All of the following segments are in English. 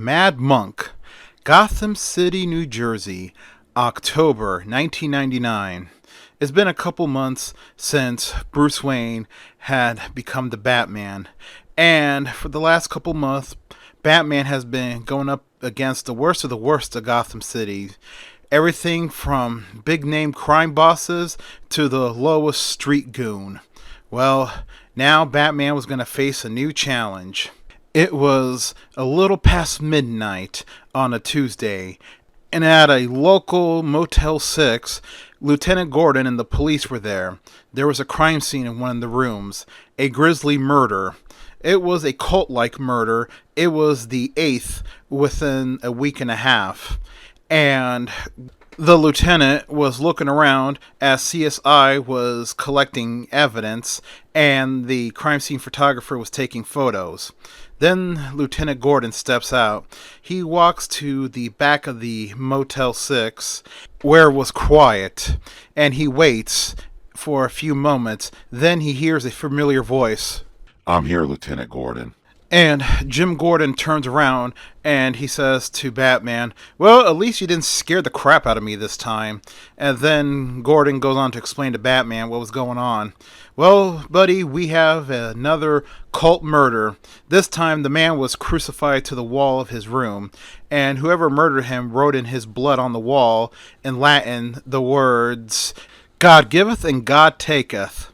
Mad Monk, Gotham City, New Jersey, October 1999. It's been a couple months since Bruce Wayne had become the Batman, and for the last couple months, Batman has been going up against the worst of the worst of Gotham City. Everything from big name crime bosses to the lowest street goon. Well, now Batman was going to face a new challenge. It was a little past midnight on a Tuesday, and at a local Motel 6, Lieutenant Gordon and the police were there. There was a crime scene in one of the rooms, a grisly murder. It was a cult-like murder. It was the 8th within a week and a half. And the lieutenant was looking around as CSI was collecting evidence and the crime scene photographer was taking photos. Then Lieutenant Gordon steps out. He walks to the back of the Motel 6 where it was quiet, and he waits for a few moments. Then he hears a familiar voice. "I'm here, Lieutenant Gordon." And Jim Gordon turns around and he says to Batman, "Well, at least you didn't scare the crap out of me this time." And then Gordon goes on to explain to Batman what was going on. "Well, buddy, we have another cult murder. This time the man was crucified to the wall of his room, and whoever murdered him wrote in his blood on the wall in Latin the words, 'God giveth and God taketh.'"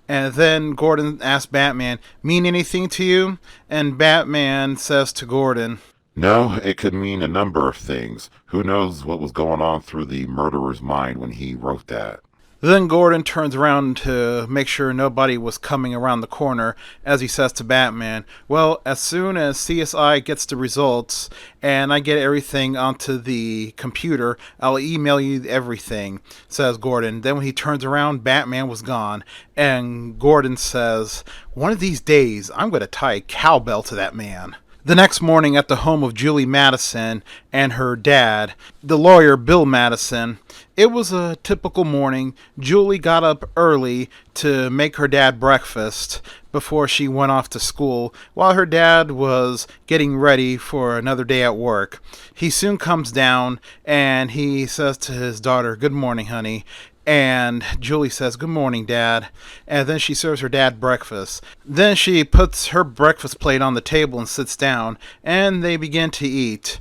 And then Gordon asks Batman, "Mean anything to you?" And Batman says to Gordon, "No, it could mean a number of things. Who knows what was going on through the murderer's mind when he wrote that." Then Gordon turns around to make sure nobody was coming around the corner as he says to Batman, "Well, as soon as CSI gets the results and I get everything onto the computer, I'll email you everything," says Gordon. Then when he turns around, Batman was gone. And Gordon says, "One of these days, I'm going to tie a cowbell to that man." The next morning at the home of Julie Madison and her dad, the lawyer Bill Madison, it was a typical morning. Julie got up early to make her dad breakfast before she went off to school, while her dad was getting ready for another day at work. He soon comes down and he says to his daughter, "Good morning, honey." And Julie says, "Good morning, Dad." And then she serves her dad breakfast. Then she puts her breakfast plate on the table and sits down, and they begin to eat.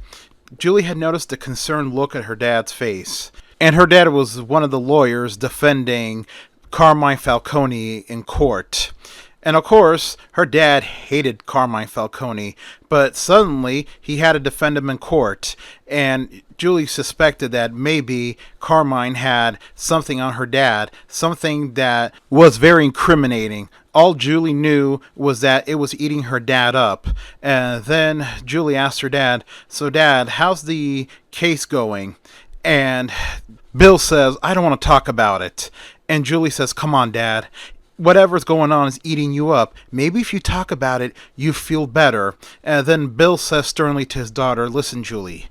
Julie had noticed a concerned look at her dad's face. And her dad was one of the lawyers defending Carmine Falcone in court. And of course, her dad hated Carmine Falcone, but suddenly he had to defend him in court. And Julie suspected that maybe Carmine had something on her dad, something that was very incriminating. All Julie knew was that it was eating her dad up. And then Julie asked her dad, "So Dad, how's the case going?" And Bill says, "I don't want to talk about it." And Julie says, "Come on, Dad. Whatever's going on is eating you up. Maybe if you talk about it, you feel better." And then Bill says sternly to his daughter, "Listen, Julie,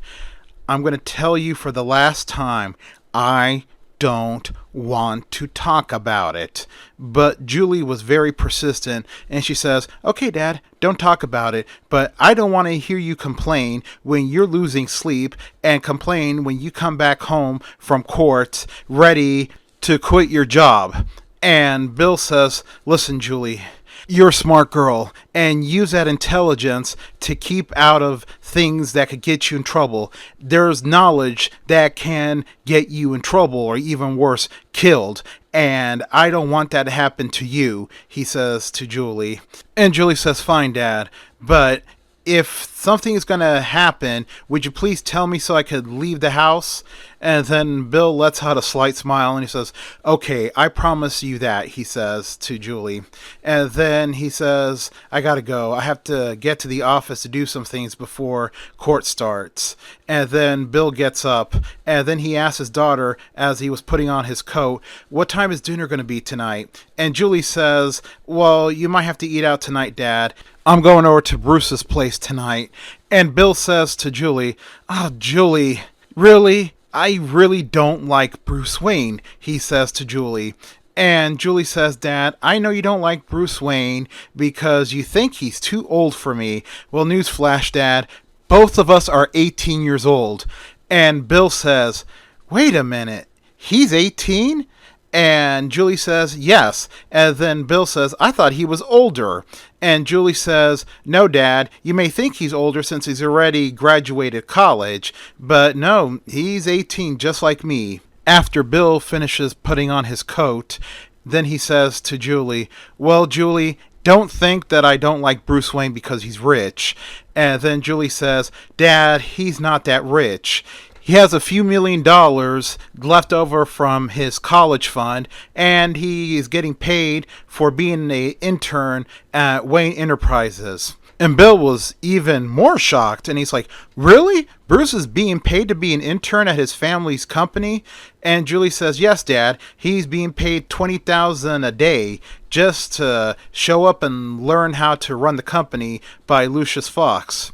I'm going to tell you for the last time, I don't want to talk about it." But Julie was very persistent, and she says, "Okay, Dad, don't talk about it, but I don't want to hear you complain when you're losing sleep and complain when you come back home from court ready to quit your job." And Bill says, "Listen, Julie, you're a smart girl, and use that intelligence to keep out of things that could get you in trouble. There's knowledge that can get you in trouble, or even worse, killed. And I don't want that to happen to you," he says to Julie. And Julie says, "Fine, Dad, but if something is going to happen, would you please tell me so I could leave the house?" And then Bill lets out a slight smile and he says, "Okay, I promise you that," he says to Julie. And then he says, "I gotta go. I have to get to the office to do some things before court starts." And then Bill gets up and then he asks his daughter as he was putting on his coat, "What time is dinner going to be tonight?" And Julie says, "Well, you might have to eat out tonight, Dad. I'm going over to Bruce's place tonight." And Bill says to Julie, "Oh, Julie, really? I really don't like Bruce Wayne," he says to Julie. And Julie says, "Dad, I know you don't like Bruce Wayne because you think he's too old for me." Well, newsflash, Dad, Both of us are 18 years old. And Bill says, wait a minute, he's 18? And Julie says, yes. And then Bill says, I thought he was older. And Julie says, no, Dad, you may think he's older since he's already graduated college, but no, he's 18 just like me. After Bill finishes putting on his coat, then he says to Julie, well, Julie, don't think that I don't like Bruce Wayne because he's rich. And then Julie says, Dad, he's not that rich. He has a few $1,000,000 left over from his college fund, and he is getting paid for being an intern at Wayne Enterprises. And Bill was even more shocked, and he's like, really? Bruce is being paid to be an intern at his family's company? And Julie says, yes, Dad, he's being paid $20,000 a day just to show up and learn how to run the company by Lucius Fox.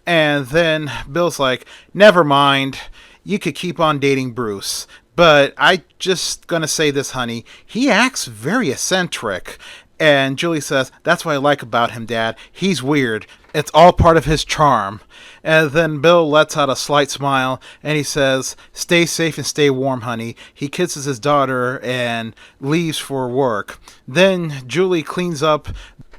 And then Bill's like, never mind, you could keep on dating Bruce. But I just gonna say this, honey, he acts very eccentric. And Julie says, that's what I like about him, Dad. He's weird. It's all part of his charm. And then Bill lets out a slight smile, and he says, stay safe and stay warm, honey. He kisses his daughter and leaves for work. Then Julie cleans up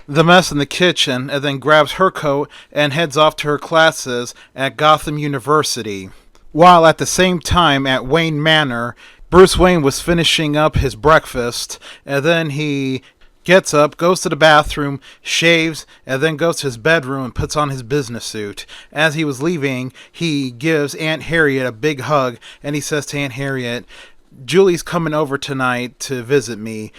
the mess in the kitchen and then grabs her coat and heads off to her classes at Gotham University. While at the same time at Wayne Manor, Bruce Wayne was finishing up his breakfast, and then he gets up, goes to the bathroom, shaves, and then goes to his bedroom and puts on his business suit. As he was leaving, he gives Aunt Harriet a big hug, and he says to Aunt Harriet, Julie's coming over tonight to visit me.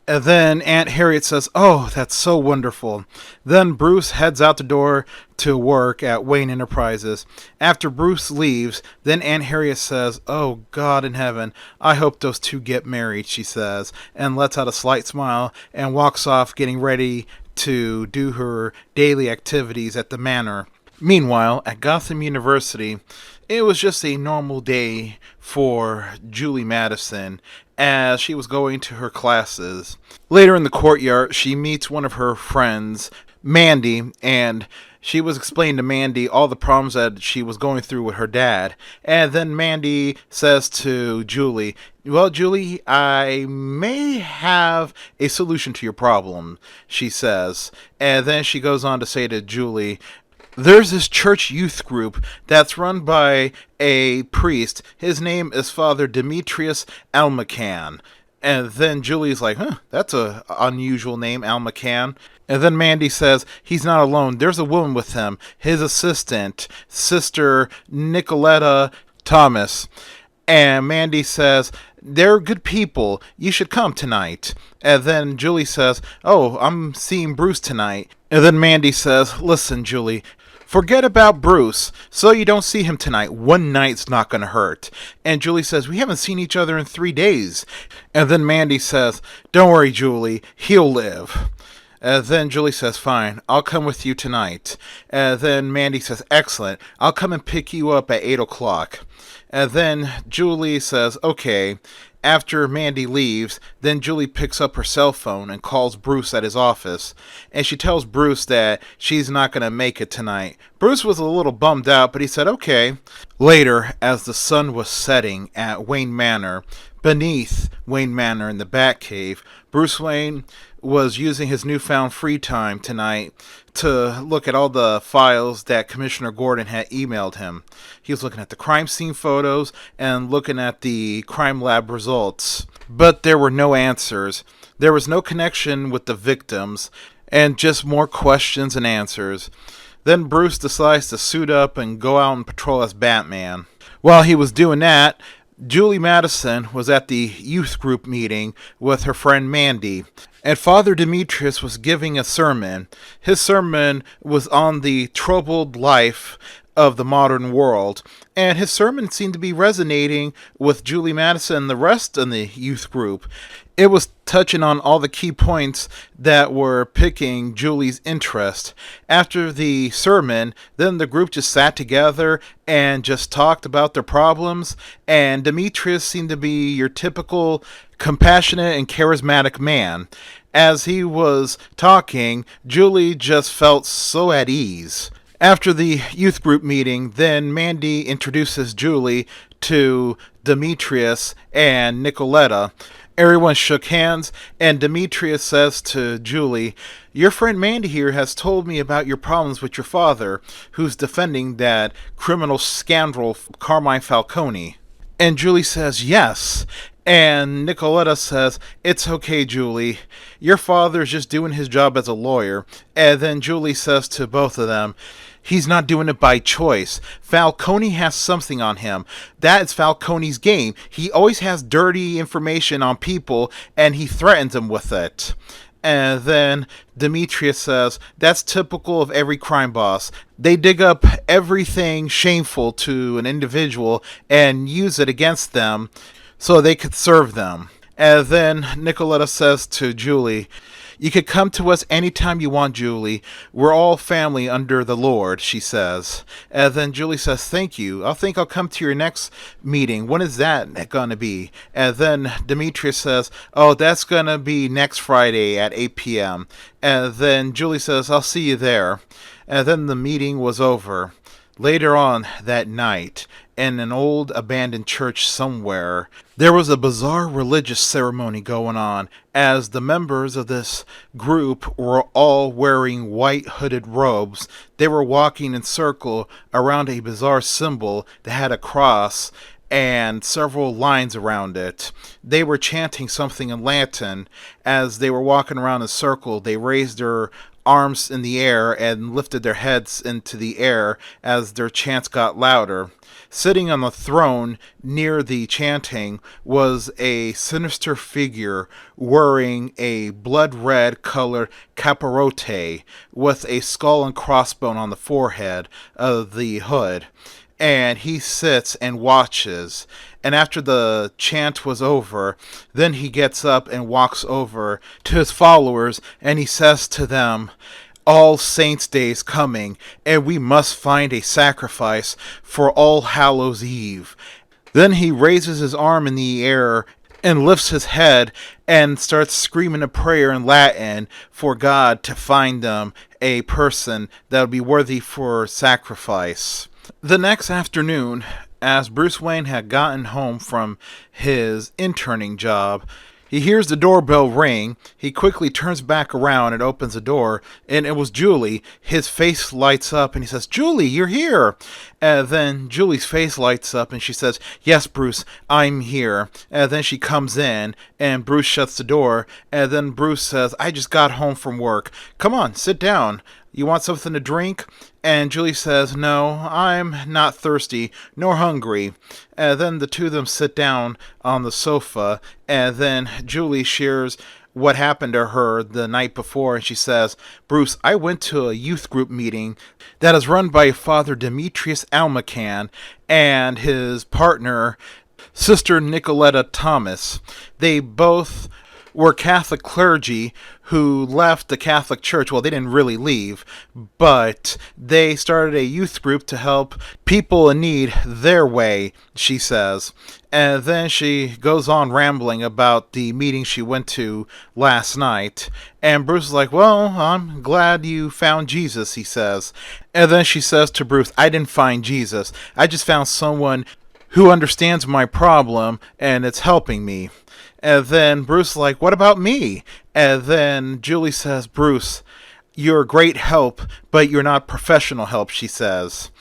And then Aunt Harriet says, oh, that's so wonderful. Then Bruce heads out the door to work at Wayne Enterprises. After Bruce leaves, then Aunt Harriet says, oh, God in heaven, I hope those two get married, she says, and lets out a slight smile and walks off getting ready to do her daily activities at the manor. Meanwhile, at Gotham University, it was just a normal day for Julie Madison as she was going to her classes. Later in the courtyard, she meets one of her friends, Mandy, and she was explaining to Mandy all the problems that she was going through with her dad. And then Mandy says to Julie, well, Julie, I may have a solution to your problem, she says. And then she goes on to say to Julie, there's this church youth group that's run by a priest. His name is Father Demetrius Almacan. And then Julie's like, that's a unusual name, Almacan. And then Mandy says, he's not alone. There's a woman with him, his assistant, Sister Nicoletta Thomas. And Mandy says, they're good people. You should come tonight. And then Julie says, oh, I'm seeing Bruce tonight. And then Mandy says, listen, Julie, forget about Bruce, so you don't see him tonight. One night's not going to hurt. And Julie says, we haven't seen each other in 3 days. And then Mandy says, don't worry, Julie, he'll live. And then Julie says, fine, I'll come with you tonight. And then Mandy says, excellent, I'll come and pick you up at 8 o'clock. And then Julie says, okay. After Mandy leaves, then Julie picks up her cell phone and calls Bruce at his office. And she tells Bruce that she's not going to make it tonight. Bruce was a little bummed out, but he said, okay. Later, as the sun was setting at Wayne Manor, beneath Wayne Manor in the Batcave, Bruce Wayne was using his newfound free time tonight to look at all the files that Commissioner Gordon had emailed him. He was looking at the crime scene photos and looking at the crime lab results. But there were no answers. There was no connection with the victims, and just more questions and answers. Then Bruce decides to suit up and go out and patrol as Batman. While he was doing that, Julie Madison was at the youth group meeting with her friend Mandy, and Father Demetrius was giving a sermon. His sermon was on the troubled life of the modern world, and his sermon seemed to be resonating with Julie Madison and the rest of the youth group. It was touching on all the key points that were piquing Julie's interest. After the sermon, then the group just sat together and just talked about their problems, and Demetrius seemed to be your typical compassionate and charismatic man. As he was talking, Julie just felt so at ease. After the youth group meeting, then Mandy introduces Julie to Demetrius and Nicoletta. Everyone shook hands, and Demetrius says to Julie, "Your friend Mandy here has told me about your problems with your father, who's defending that criminal scoundrel Carmine Falcone." And Julie says, "Yes." And Nicoletta says, "It's okay, Julie. Your father's just doing his job as a lawyer." And then Julie says to both of them, "He's not doing it by choice. Falcone has something on him. That is Falcone's game. He always has dirty information on people, and he threatens them with it." And then Demetrius says, "That's typical of every crime boss. They dig up everything shameful to an individual and use it against them so they could serve them." And then Nicoletta says to Julie, "You could come to us anytime you want, Julie. We're all family under the Lord," she says. And then Julie says, "Thank you. I think I'll come to your next meeting. When is that going to be?" And then Demetrius says, "Oh, that's going to be next Friday at 8 p.m. And then Julie says, "I'll see you there." And then the meeting was over. Later on that night, in an old abandoned church somewhere, there was a bizarre religious ceremony going on, as the members of this group were all wearing white hooded robes. They were walking in circle around a bizarre symbol that had a cross and several lines around it. They were chanting something in Latin. As they were walking around in a circle, they raised their arms in the air and lifted their heads into the air as their chants got louder. Sitting on the throne near the chanting was a sinister figure wearing a blood-red colored capirote with a skull and crossbone on the forehead of the hood. And he sits and watches. And after the chant was over, then he gets up and walks over to his followers, and he says to them, "All Saints' Day is coming, and we must find a sacrifice for All Hallows' Eve." Then he raises his arm in the air and lifts his head and starts screaming a prayer in Latin for God to find them a person that would be worthy for sacrifice. The next afternoon, as Bruce Wayne had gotten home from his interning job, he hears the doorbell ring. He quickly turns back around and opens the door, and it was Julie. His face lights up, and he says, "Julie, you're here." And then Julie's face lights up, and she says, "Yes, Bruce, I'm here." And then she comes in, and Bruce shuts the door, and then Bruce says, "I just got home from work. Come on, sit down. You want something to drink?" And Julie says, "No, I'm not thirsty, nor hungry." And then the two of them sit down on the sofa, and then Julie shares what happened to her the night before, and she says, "Bruce, I went to a youth group meeting that is run by Father Demetrius Almacan and his partner, Sister Nicoletta Thomas. They both were Catholic clergy who left the Catholic Church. Well, they didn't really leave, but they started a youth group to help people in need their way," she says. And then she goes on rambling about the meeting she went to last night. And Bruce is like, "Well, I'm glad you found Jesus," he says. And then she says to Bruce, "I didn't find Jesus. I just found someone who understands my problem, and it's helping me." And then Bruce is like, "What about me?" And then Julie says, "Bruce, you're a great help, but you're not professional help," she says.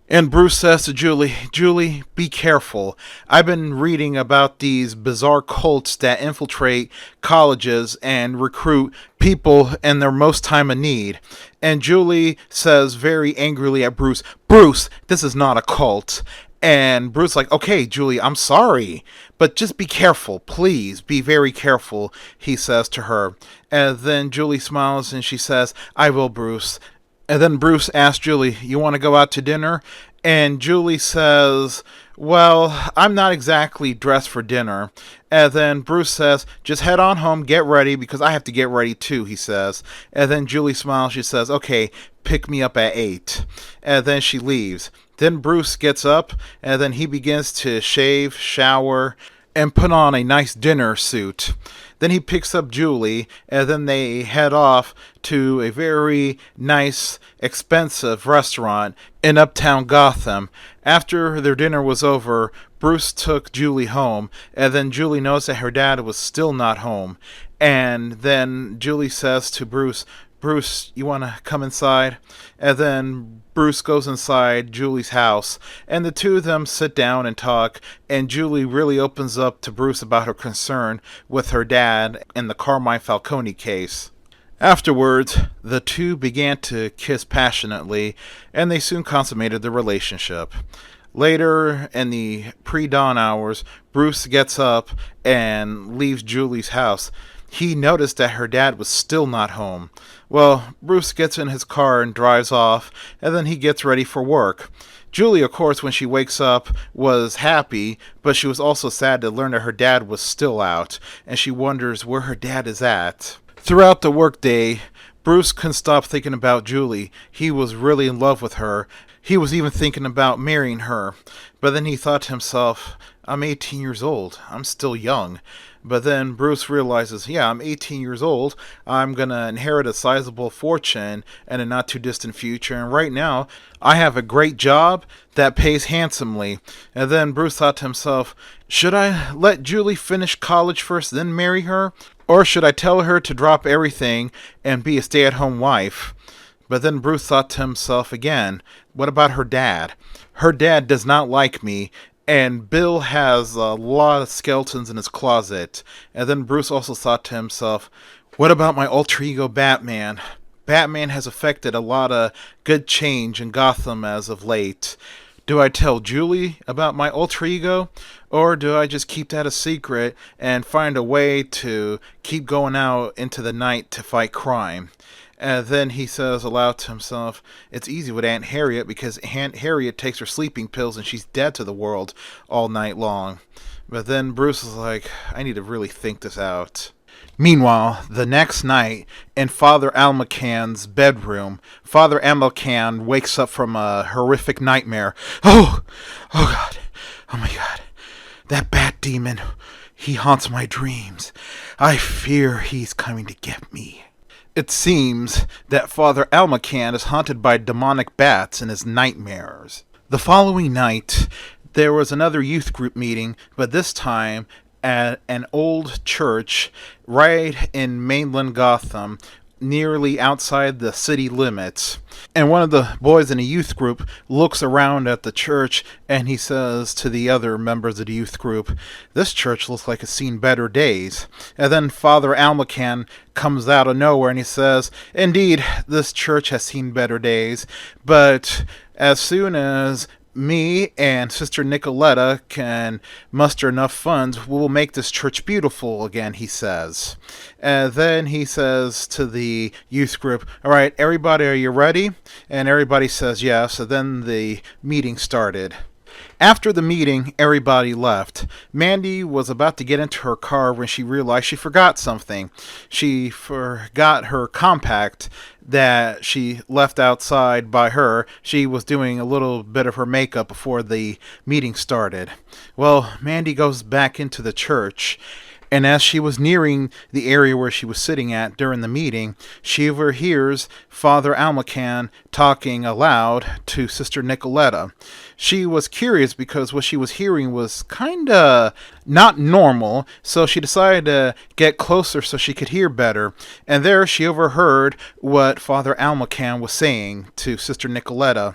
And Bruce says to Julie, "Julie, be careful. I've been reading about these bizarre cults that infiltrate colleges and recruit people in their most time of need." And Julie says very angrily at Bruce, "Bruce, this is not a cult." And Bruce's like, "Okay, Julie, I'm sorry, but just be careful, please, be very careful," he says to her. And then Julie smiles and she says, "I will, Bruce." And then Bruce asks Julie, "You want to go out to dinner?" And Julie says, "Well, I'm not exactly dressed for dinner." And then Bruce says, "Just head on home, get ready, because I have to get ready too," he says. And then Julie smiles, she says, "Okay, pick me up at 8. And then she leaves. Then Bruce gets up, and then he begins to shave, shower, and put on a nice dinner suit. Then he picks up Julie, and then they head off to a very nice, expensive restaurant in uptown Gotham. After their dinner was over, Bruce took Julie home, and then Julie knows that her dad was still not home. And then Julie says to Bruce, Bruce, you want to come inside? And then Bruce goes inside Julie's house, and the two of them sit down and talk, and Julie really opens up to Bruce about her concern with her dad in the Carmine Falcone case. Afterwards, the two began to kiss passionately, and they soon consummated their relationship. Later, in the pre-dawn hours, Bruce gets up and leaves Julie's house. He noticed that her dad was still not home. Well, Bruce gets in his car and drives off, and then he gets ready for work. Julie, of course, when she wakes up, was happy, but she was also sad to learn that her dad was still out, and she wonders where her dad is at. Throughout the workday, Bruce couldn't stop thinking about Julie. He was really in love with her. He was even thinking about marrying her. But then he thought to himself, I'm 18 years old. I'm still young. But then Bruce realizes, yeah, I'm 18 years old. I'm going to inherit a sizable fortune in a not too distant future. And right now, I have a great job that pays handsomely. And then Bruce thought to himself, should I let Julie finish college first, then marry her? Or should I tell her to drop everything and be a stay-at-home wife? But then Bruce thought to himself again, what about her dad? Her dad does not like me, and Bill has a lot of skeletons in his closet. And then Bruce also thought to himself, what about my alter ego Batman? Batman has affected a lot of good change in Gotham as of late. Do I tell Julie about my alter ego? Or do I just keep that a secret and find a way to keep going out into the night to fight crime? And then he says aloud to himself, it's easy with Aunt Harriet because Aunt Harriet takes her sleeping pills and she's dead to the world all night long. But then Bruce is like, I need to really think this out. Meanwhile, the next night, in Father Almacan's bedroom, Father Almacan wakes up from a horrific nightmare. Oh God, oh my God, that bat demon, he haunts my dreams. I fear he's coming to get me. It seems that Father Almacan is haunted by demonic bats in his nightmares. The following night, there was another youth group meeting, but this time at an old church right in mainland Gotham, nearly outside the city limits. And one of the boys in the youth group looks around at the church and he says to the other members of the youth group, this church looks like it's seen better days. And then Father Almacan comes out of nowhere and he says, indeed, this church has seen better days, but as soon as me and Sister Nicoletta can muster enough funds, we will make this church beautiful again, he says. And then he says to the youth group, all right, everybody, are you ready? And everybody says yes. And then the meeting started. After the meeting, everybody left. Mandy was about to get into her car when she realized she forgot something. She forgot her compact that she left outside by her. She was doing a little bit of her makeup before the meeting started. Well, Mandy goes back into the church, and as she was nearing the area where she was sitting at during the meeting, she overhears Father Almacan talking aloud to Sister Nicoletta. She was curious because what she was hearing was kinda not normal, so she decided to get closer so she could hear better. And there she overheard what Father Almacan was saying to Sister Nicoletta.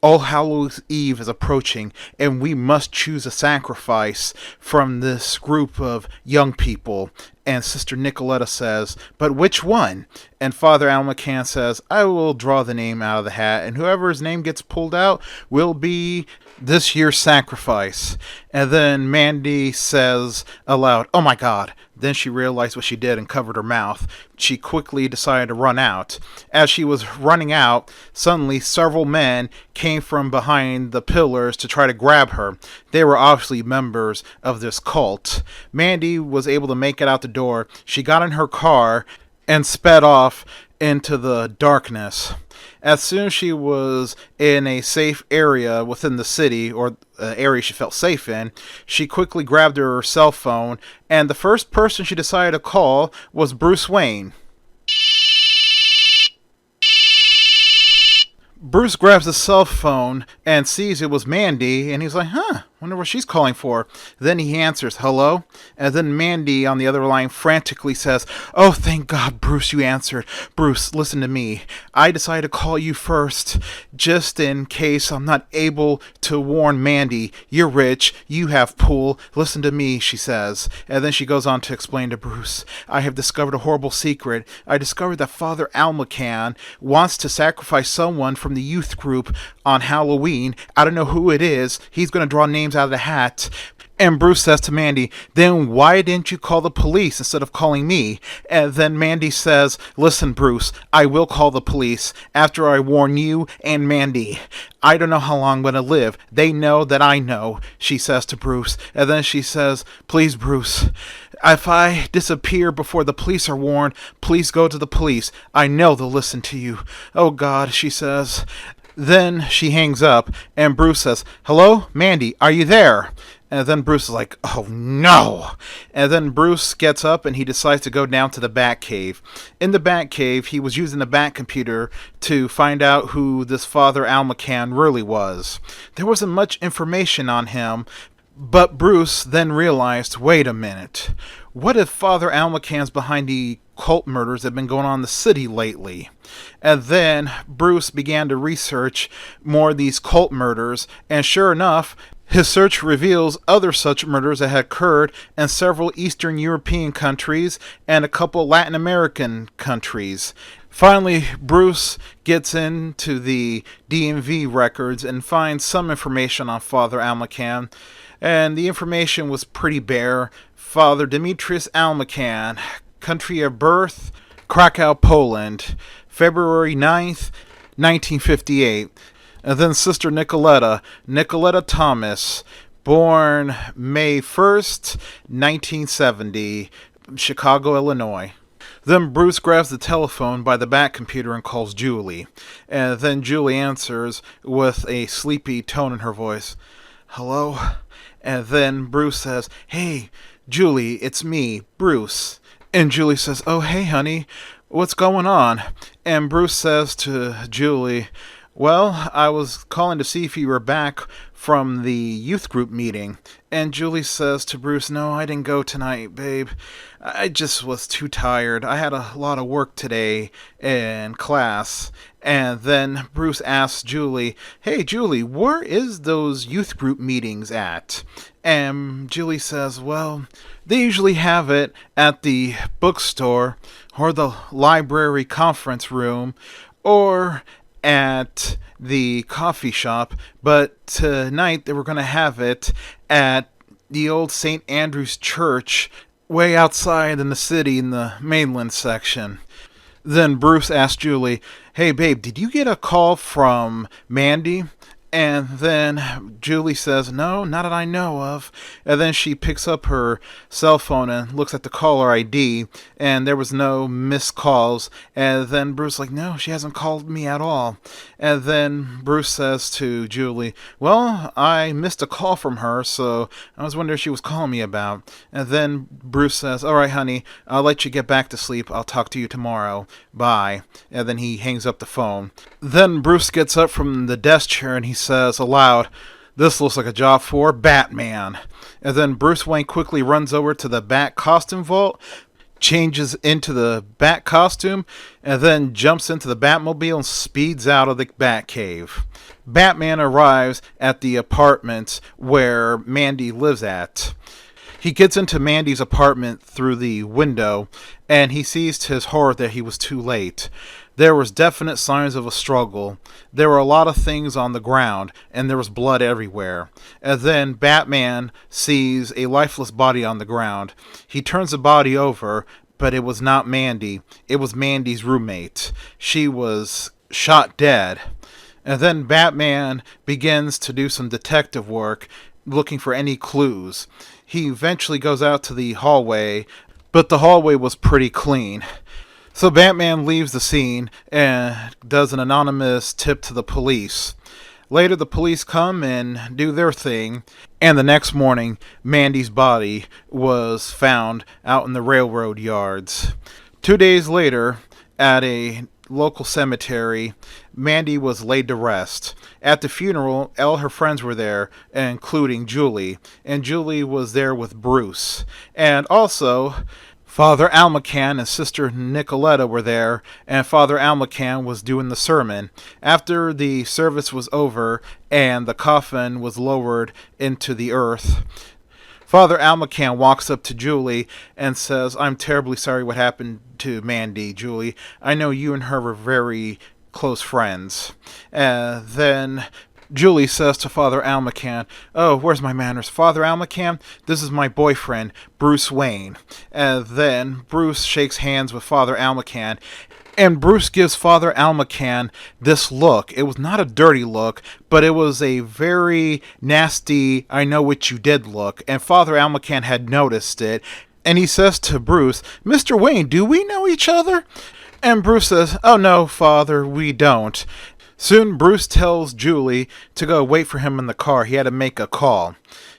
All Hallows Eve is approaching, and we must choose a sacrifice from this group of young people. And Sister Nicoletta says, but which one? And Father Almacan says, I will draw the name out of the hat, and whoever's name gets pulled out will be this year's sacrifice. And then Mandy says aloud, oh my God. Then she realized what she did and covered her mouth. She quickly decided to run out. As she was running out, suddenly several men came from behind the pillars to try to grab her. They were obviously members of this cult. Mandy was able to make it out the door. She got in her car and sped off, into the darkness. As soon as she was in a safe area within the city, or area she felt safe in, she quickly grabbed her cell phone, and the first person she decided to call was Bruce Wayne. Bruce grabs the cell phone and sees it was Mandy, and he's like, wonder what she's calling for. Then he answers, hello? And then Mandy on the other line frantically says, oh, thank God, Bruce, you answered. Bruce, listen to me. I decided to call you first, just in case I'm not able to warn Mandy. You're rich, you have pool. Listen to me, she says. And then she goes on to explain to Bruce, I have discovered a horrible secret. I discovered that Father Almacan wants to sacrifice someone from the youth group on Halloween. I don't know who it is. He's going to draw names out of the hat. And Bruce says to Mandy, then why didn't you call the police instead of calling me? And then Mandy says, listen, Bruce, I will call the police after I warn you and Mandy. I don't know how long I'm going to live. They know that I know, she says to Bruce. And then she says, please, Bruce, if I disappear before the police are warned, please go to the police. I know they'll listen to you. Oh, God, she says. Then she hangs up, and Bruce says, hello, Mandy, are you there? And then Bruce is like, oh no! And then Bruce gets up and he decides to go down to the Batcave. In the Batcave, he was using the Batcomputer to find out who this Father Almacan really was. There wasn't much information on him, but Bruce then realized, wait a minute. What if Father Almacan's behind the cult murders that have been going on in the city lately? And then Bruce began to research more of these cult murders, and sure enough, his search reveals other such murders that had occurred in several Eastern European countries and a couple Latin American countries. Finally, Bruce gets into the DMV records and finds some information on Father Almacan, and the information was pretty bare. Father Demetrius Almacan, country of birth, Krakow, Poland, February 9th, 1958. And then Sister Nicoletta Thomas, born May 1st, 1970, Chicago, Illinois. Then Bruce grabs the telephone by the Batcomputer and calls Julie. And then Julie answers with a sleepy tone in her voice. Hello? And then Bruce says, hey, Julie, it's me, Bruce. And Julie says, oh, hey, honey, what's going on? And Bruce says to Julie, well, I was calling to see if you were back from the youth group meeting. And Julie says to Bruce, no, I didn't go tonight, babe. I just was too tired. I had a lot of work today in class. And then Bruce asks Julie, hey, Julie, where is those youth group meetings at? And Julie says, well, they usually have it at the bookstore or the library conference room or at the coffee shop, but tonight they were going to have it at the old St. Andrew's Church way outside in the city in the mainland section. Then Bruce asked Julie, hey babe, did you get a call from Mandy? And then Julie says, no, not that I know of. And then she picks up her cell phone and looks at the caller ID, and there was no missed calls. And then Bruce like, no, she hasn't called me at all. And then Bruce says to Julie, well, I missed a call from her, so I was wondering if she was calling me about. And then Bruce says, all right, honey, I'll let you get back to sleep. I'll talk to you tomorrow. Bye. And then he hangs up the phone. Then Bruce gets up from the desk chair and he says aloud, this looks like a job for Batman. And then Bruce Wayne quickly runs over to the Bat costume vault, changes into the Bat costume, and then jumps into the Batmobile and speeds out of the Batcave. Batman arrives at the apartment where Mandy lives at. He gets into Mandy's apartment through the window, and he sees to his horror that he was too late. There was definite signs of a struggle. There were a lot of things on the ground, and there was blood everywhere. And then Batman sees a lifeless body on the ground. He turns the body over, but it was not Mandy. It was Mandy's roommate. She was shot dead. And then Batman begins to do some detective work, looking for any clues. He eventually goes out to the hallway, but the hallway was pretty clean. So Batman leaves the scene and does an anonymous tip to the police. Later, the police come and do their thing, and the next morning, Mandy's body was found out in the railroad yards. 2 days later, at a local cemetery, Mandy was laid to rest. At the funeral, all her friends were there, including Julie, and Julie was there with Bruce. And also, Father Almacan and Sister Nicoletta were there, and Father Almacan was doing the sermon. After the service was over and the coffin was lowered into the earth, Father Almacan walks up to Julie and says, "I'm terribly sorry what happened to Mandy, Julie. I know you and her were very close friends." Then Julie says to Father Almacan, "Oh, where's my manners? Father Almacan, this is my boyfriend, Bruce Wayne." Then Bruce shakes hands with Father Almacan, and Bruce gives Father Almacan this look. It was not a dirty look, but it was a very nasty, I know what you did look, and Father Almacan had noticed it. And he says to Bruce, "Mr. Wayne, do we know each other?" And Bruce says, "Oh no, Father, we don't." Soon Bruce tells Julie to go wait for him in the car. He had to make a call.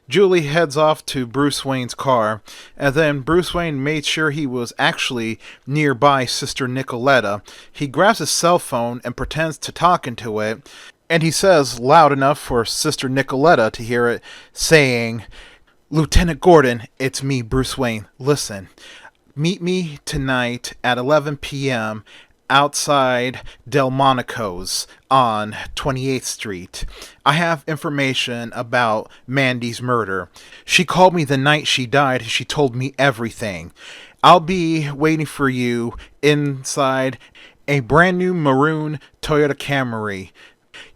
Julie heads off to Bruce Wayne's car, and then Bruce Wayne made sure he was actually nearby Sister Nicoletta. He grabs his cell phone and pretends to talk into it, and he says loud enough for Sister Nicoletta to hear it, saying, "Lieutenant Gordon, it's me, Bruce Wayne. Listen, meet me tonight at 11 p.m. outside Delmonico's on 28th Street. I have information about Mandy's murder. She called me the night she died. She told me everything. I'll be waiting for you inside a brand new maroon Toyota Camry.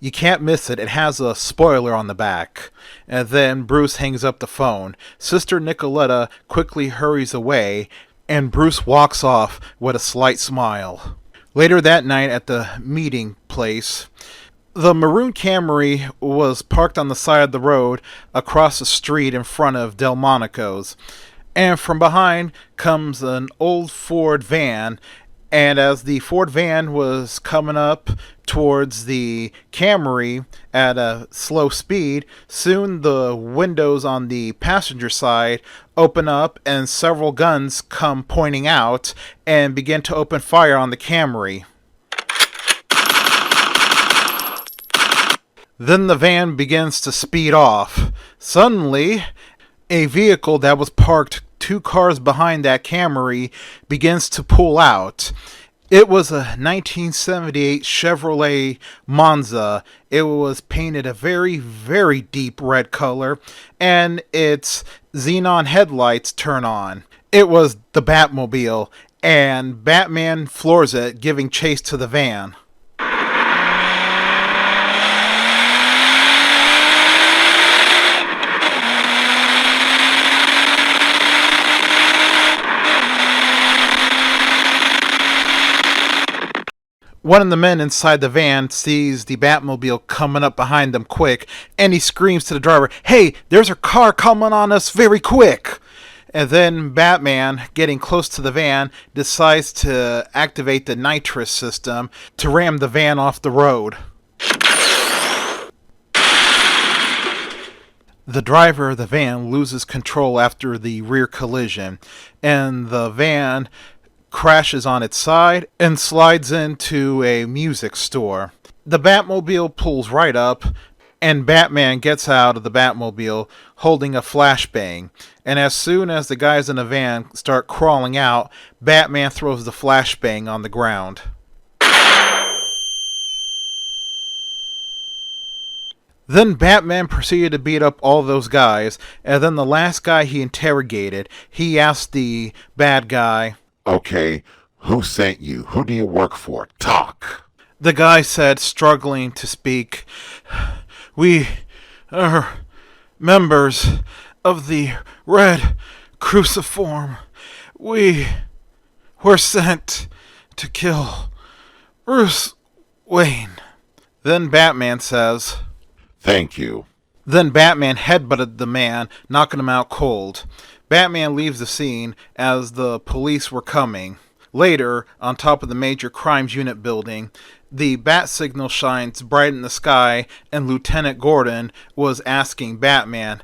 You can't miss it. It has a spoiler on the back." And then Bruce hangs up the phone. Sister Nicoletta quickly hurries away, and Bruce walks off with a slight smile. Later that night at the meeting place, the maroon Camry was parked on the side of the road across the street in front of Delmonico's. And from behind comes an old Ford van, and as the Ford van was coming up towards the Camry at a slow speed, soon the windows on the passenger side open up and several guns come pointing out and begin to open fire on the Camry. Then the van begins to speed off. Suddenly, a vehicle that was parked 2 cars behind that Camry begins to pull out. It was a 1978 Chevrolet Monza. It was painted a very, very deep red color, and its xenon headlights turn on. It was the Batmobile, and Batman floors it, giving chase to the van. One of the men inside the van sees the Batmobile coming up behind them quick, and he screams to the driver, "Hey, there's a car coming on us very quick!" And then Batman, getting close to the van, decides to activate the nitrous system to ram the van off the road. The driver of the van loses control after the rear collision, and the van crashes on its side and slides into a music store. The Batmobile pulls right up, and Batman gets out of the Batmobile holding a flashbang. And as soon as the guys in the van start crawling out, Batman throws the flashbang on the ground. Then Batman proceeded to beat up all those guys, and then the last guy he interrogated, he asked the bad guy, Okay, who sent you? Who do you work for? Talk. The guy said, struggling to speak, "We are members of the Red Cruciform. We were sent to kill Bruce Wayne." Then Batman says, Thank you. Then Batman headbutted the man, knocking him out cold. Batman leaves the scene as the police were coming. Later, on top of the Major Crimes Unit building, the bat signal shines bright in the sky, and Lieutenant Gordon was asking Batman,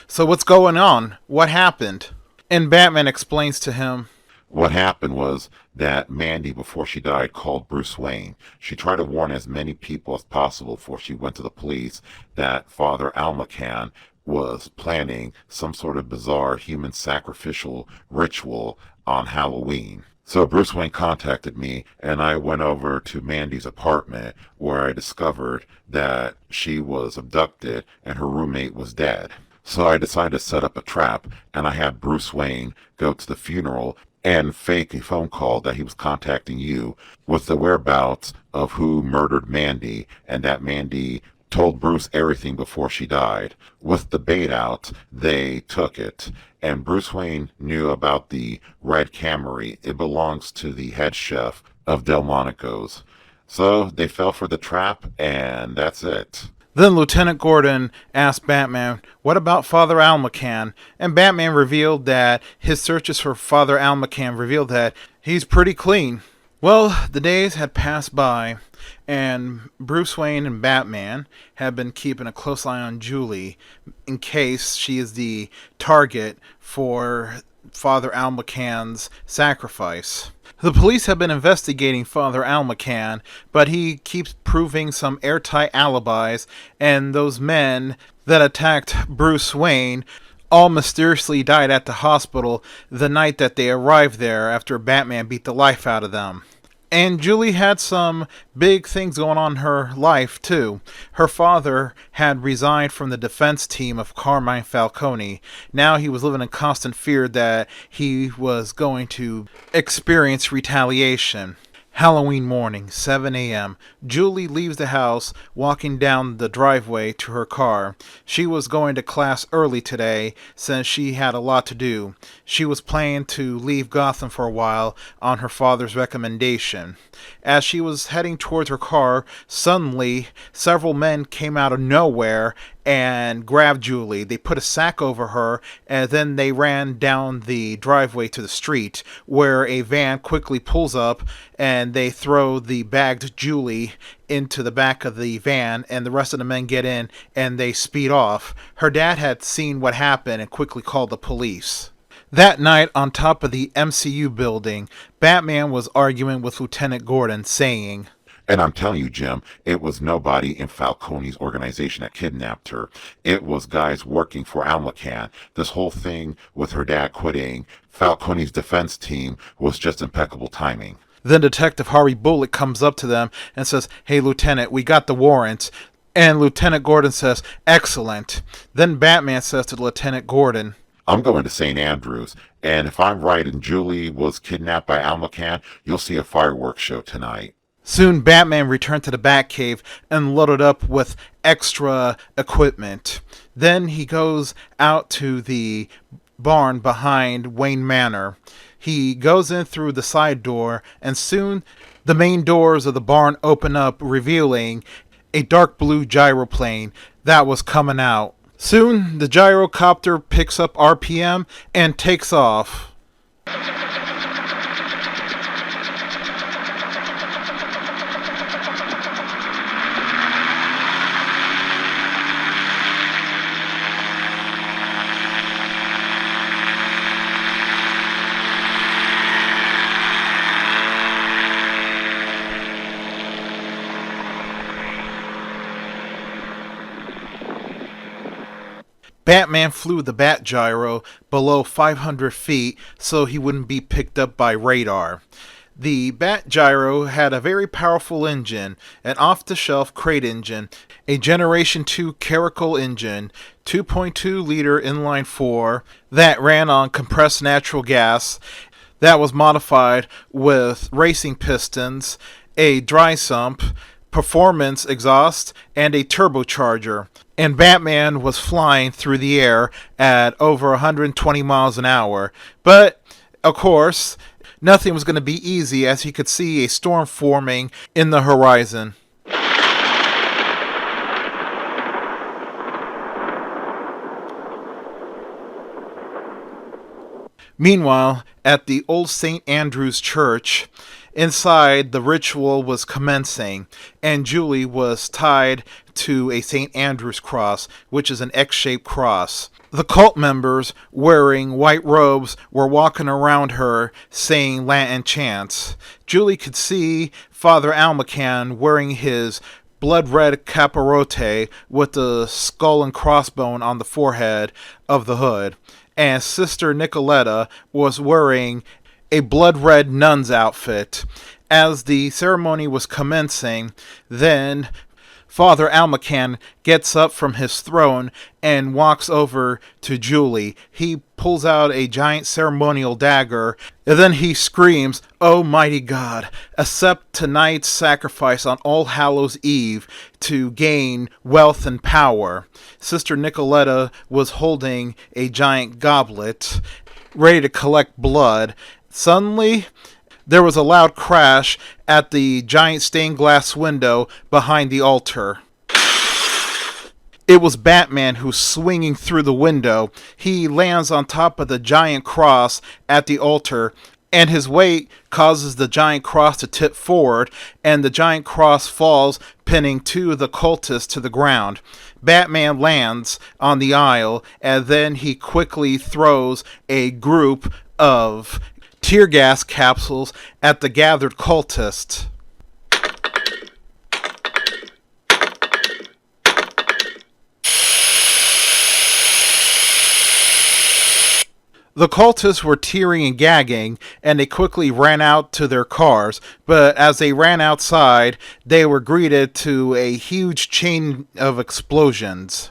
"So what's going on? What happened?" And Batman explains to him, What happened was that Mandy, before she died, called Bruce Wayne. She tried to warn as many people as possible before she went to the police that Father Almacan was planning some sort of bizarre human sacrificial ritual on Halloween. So Bruce Wayne contacted me, and I went over to Mandy's apartment, where I discovered that she was abducted and her roommate was dead. So I decided to set up a trap, and I had Bruce Wayne go to the funeral and fake a phone call that he was contacting you with the whereabouts of who murdered Mandy, and that Mandy told Bruce everything before she died. With the bait out, they took it, and Bruce Wayne knew about the Red Camry. It belongs to the head chef of Delmonico's. So they fell for the trap, and that's it. Then Lieutenant Gordon asked Batman, "What about Father Almacan?" And Batman revealed that his searches for Father Almacan revealed that he's pretty clean. Well, the days had passed by, and Bruce Wayne and Batman had been keeping a close eye on Julie in case she is the target for Father Almacan's sacrifice. The police have been investigating Father Almacan, but he keeps proving some airtight alibis, and those men that attacked Bruce Wayne all mysteriously died at the hospital the night that they arrived there after Batman beat the life out of them. And Julie had some big things going on in her life, too. Her father had resigned from the defense team of Carmine Falcone. Now he was living in constant fear that he was going to experience retaliation. Halloween morning, 7 a.m. Julie leaves the house, walking down the driveway to her car. She was going to class early today since she had a lot to do. She was planning to leave Gotham for a while on her father's recommendation. As she was heading towards her car, suddenly several men came out of nowhere and grabbed Julie. They put a sack over her, and then they ran down the driveway to the street, where a van quickly pulls up, and they throw the bagged Julie into the back of the van, and the rest of the men get in, and they speed off. Her dad had seen what happened and quickly called the police. That night, on top of the MCU building, Batman was arguing with Lieutenant Gordon, saying, And I'm telling you, Jim, it was nobody in Falcone's organization that kidnapped her. It was guys working for Almacan. This whole thing with her dad quitting Falcone's defense team was just impeccable timing. Then Detective Harvey Bullock comes up to them and says, "Hey, Lieutenant, we got the warrant." And Lieutenant Gordon says, "Excellent." Then Batman says to Lieutenant Gordon, I'm going to St. Andrews, and if I'm right and Julie was kidnapped by Almacan, you'll see a fireworks show tonight. Soon Batman returned to the Batcave and loaded up with extra equipment. Then he goes out to the barn behind Wayne Manor. He goes in through the side door, and soon the main doors of the barn open up, revealing a dark blue gyroplane that was coming out. Soon the gyrocopter picks up RPM and takes off. Batman flew the Bat Gyro below 500 feet so he wouldn't be picked up by radar. The Bat Gyro had a very powerful engine, an off-the-shelf crate engine, a Generation 2 Caracal engine, 2.2-liter inline-4 that ran on compressed natural gas, that was modified with racing pistons, a dry sump, performance exhaust, and a turbocharger. And Batman was flying through the air at over 120 miles an hour. But, of course, nothing was going to be easy, as he could see a storm forming in the horizon. Meanwhile, at the old St. Andrew's Church, inside the ritual was commencing, and Julie was tied to a St. Andrew's cross, which is an X-shaped cross. The cult members, wearing white robes, were walking around her, saying Latin chants. Julie could see Father Almacan wearing his blood-red capirote with the skull and crossbone on the forehead of the hood, and Sister Nicoletta was wearing a blood-red nun's outfit. As the ceremony was commencing, then Father Almacan gets up from his throne and walks over to Julie. He pulls out a giant ceremonial dagger, and then he screams, "Oh mighty God, accept tonight's sacrifice on All Hallows Eve to gain wealth and power." Sister Nicoletta was holding a giant goblet, ready to collect blood. Suddenly, there was a loud crash at the giant stained glass window behind the altar. It was Batman who's swinging through the window. He lands on top of the giant cross at the altar, and his weight causes the giant cross to tip forward, and the giant cross falls, pinning two of the cultists to the ground. Batman lands on the aisle, and then he quickly throws a group of tear gas capsules at the gathered cultists. The cultists were tearing and gagging, and they quickly ran out to their cars, but as they ran outside, they were greeted to a huge chain of explosions.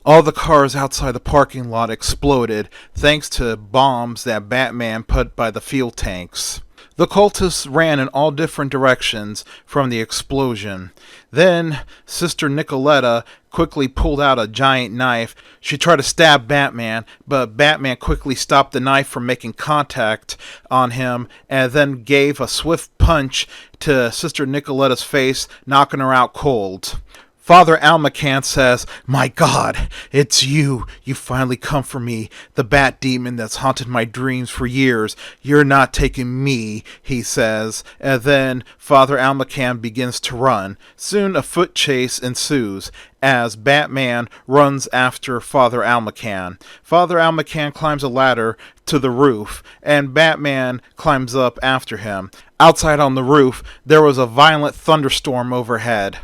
All the cars outside the parking lot exploded thanks to bombs that Batman put by the fuel tanks. The cultists ran in all different directions from the explosion. Then Sister Nicoletta quickly pulled out a giant knife. She tried to stab Batman, but Batman quickly stopped the knife from making contact on him, and then gave a swift punch to Sister Nicoletta's face, knocking her out cold. Father Almacan says, "My God, it's you. You finally come for me, the bat demon that's haunted my dreams for years. You're not taking me," he says. And then Father Almacan begins to run. Soon a foot chase ensues as Batman runs after Father Almacan. Father Almacan climbs a ladder to the roof, and Batman climbs up after him. Outside on the roof, there was a violent thunderstorm overhead.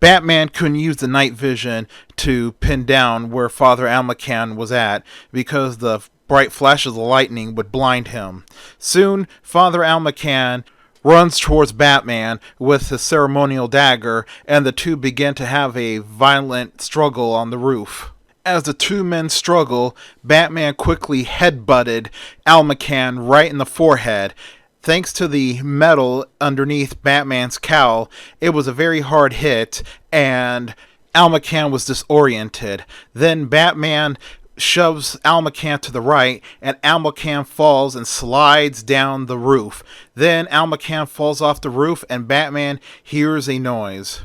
Batman couldn't use the night vision to pin down where Father Almacan was at because the bright flashes of lightning would blind him. Soon, Father Almacan runs towards Batman with his ceremonial dagger, and the two begin to have a violent struggle on the roof. As the two men struggle, Batman quickly headbutted Almacan right in the forehead. Thanks to the metal underneath Batman's cowl, it was a very hard hit, and Almacan was disoriented. Then Batman shoves Almacan to the right, and Almacan falls and slides down the roof. Then Almacan falls off the roof, and Batman hears a noise.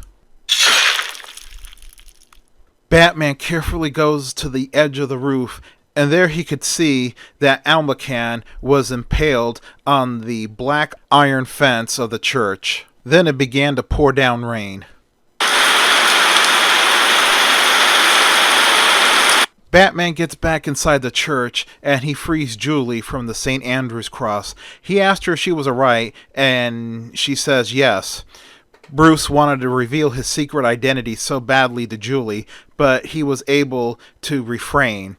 Batman carefully goes to the edge of the roof, and there he could see that Almacan was impaled on the black iron fence of the church. Then it began to pour down rain. Batman gets back inside the church, and he frees Julie from the St. Andrew's cross. He asked her if she was alright, and she says yes. Bruce wanted to reveal his secret identity so badly to Julie, but he was able to refrain.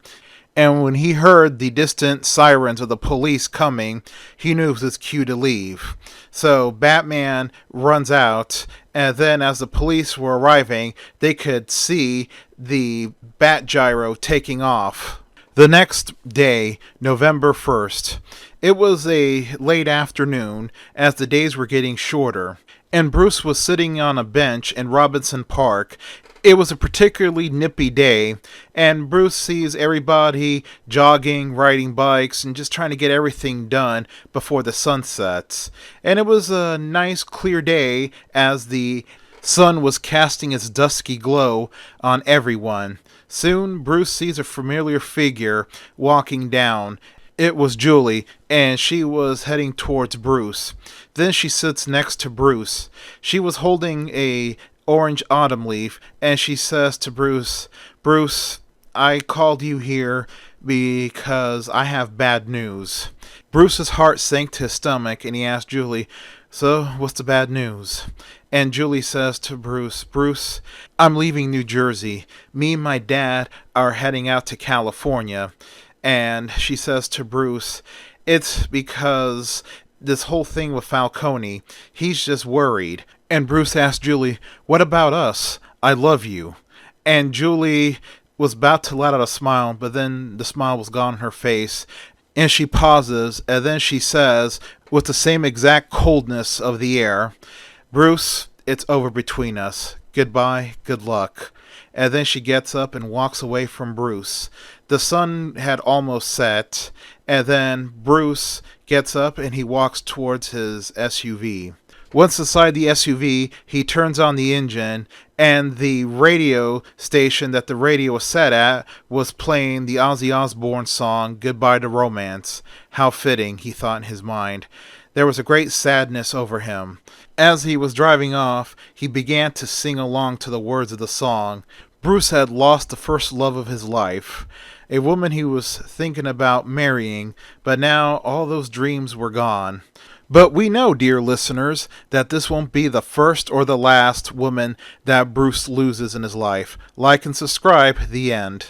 And when he heard the distant sirens of the police coming, he knew it was his cue to leave. So Batman runs out, and then as the police were arriving, they could see the Bat Gyro taking off. The next day, November 1st, it was a late afternoon as the days were getting shorter, and Bruce was sitting on a bench in Robinson Park. It was a particularly nippy day, and Bruce sees everybody jogging, riding bikes, and just trying to get everything done before the sun sets. And it was a nice, clear day as the sun was casting its dusky glow on everyone. Soon, Bruce sees a familiar figure walking down. It was Julie, and she was heading towards Bruce. Then she sits next to Bruce. She was holding a orange autumn leaf, and she says to Bruce, "Bruce, I called you here because I have bad news." Bruce's heart sank to his stomach, and he asked Julie, "So, what's the bad news?" And Julie says to Bruce, "Bruce, I'm leaving New Jersey. Me and my dad are heading out to California." And she says to Bruce, "It's because this whole thing with Falcone, he's just worried." And Bruce asked Julie, "What about us? I love you." And Julie was about to let out a smile, but then the smile was gone on her face. And she pauses, and then she says, with the same exact coldness of the air, "Bruce, it's over between us. Goodbye, good luck." And then she gets up and walks away from Bruce. The sun had almost set, and then Bruce gets up and he walks towards his SUV. Once inside the SUV, he turns on the engine, and the radio station that the radio was set at was playing the Ozzy Osbourne song, "Goodbye to Romance." How fitting, he thought in his mind. There was a great sadness over him. As he was driving off, he began to sing along to the words of the song. Bruce had lost the first love of his life, a woman he was thinking about marrying, but now all those dreams were gone. But we know, dear listeners, that this won't be the first or the last woman that Bruce loses in his life. Like and subscribe. The end.